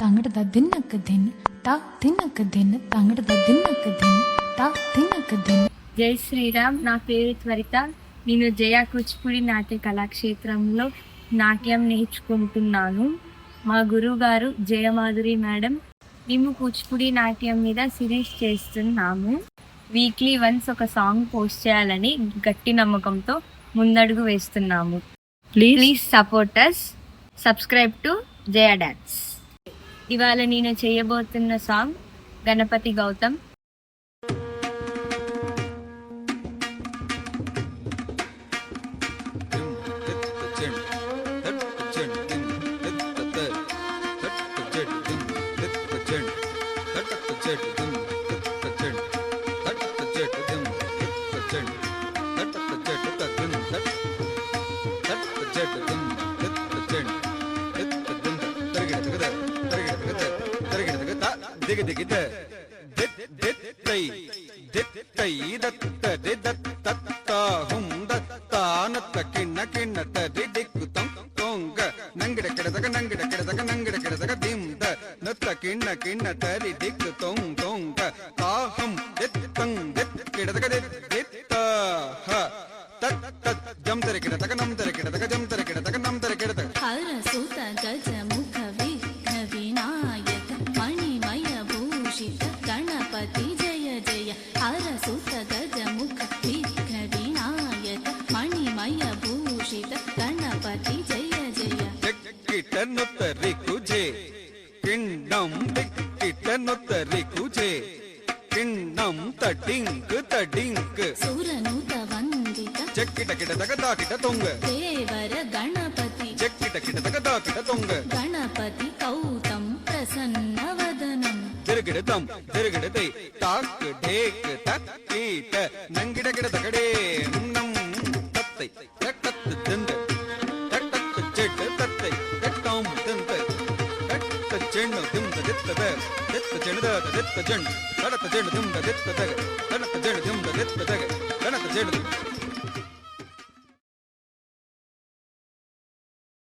తంగడద దిన్నక దిన్ తా తిన్నక దిన్ తంగడద దిన్నక దిన్ తా తిన్నక దిన్. జై శ్రీరామ్. నా పేరు త్వరిత. నేను జయ కూచిపూడి నాట్య కళాక్షేత్రంలో నాట్యం నేర్చుకుంటున్నాను. మా గురువు గారు జయమాధురి మేడం. మేము కూచిపూడి నాట్యం మీద సిరీస్ చేస్తున్నాము. వీక్లీ వన్స్ ఒక సాంగ్ పోస్ట్ చేయాలని గట్టి నమ్మకంతో ముందడుగు వేస్తున్నాము. Please support us. Subscribe to Jaya dance. ఇవాళ నేను చేయబోతున్న సాంగ్ గణపతి గౌతమ్. గణపతి జయ జయ హరసుత గజముఖ విఘ్న వినాయక మణిమయ భూషిత గణపతి జయ జయ. కిటనుతరి కుజే కిండం కిటనుతరి కుజే కిండం తడింక్ తడింక్ సురనుత వందిత చెక్కిట కిట తగదాకిట తొంగ దేవర గణపతి చెక్కిట కిట తగదాకిట తొంగ గణపతి కౌతం ప్రసన్న వదనం తిరుగిడతం తిరుగిడతై తాక్ ఢేక్ తక్కీట నంగిడ గిడ తగడే నం తత్తై తక్కత్ దంద తక్కత్ చెట్ తత్తై తక్కం దంద తక్క చెಣ್ಣ దింద దిత్తద దిత్త చెణద దిత్త చెಣ್ಣ కడత చెಣ್ణ దింద దిత్తద కడత చెಣ್ణ దింద దిత్తద కడత చెಣ್ణ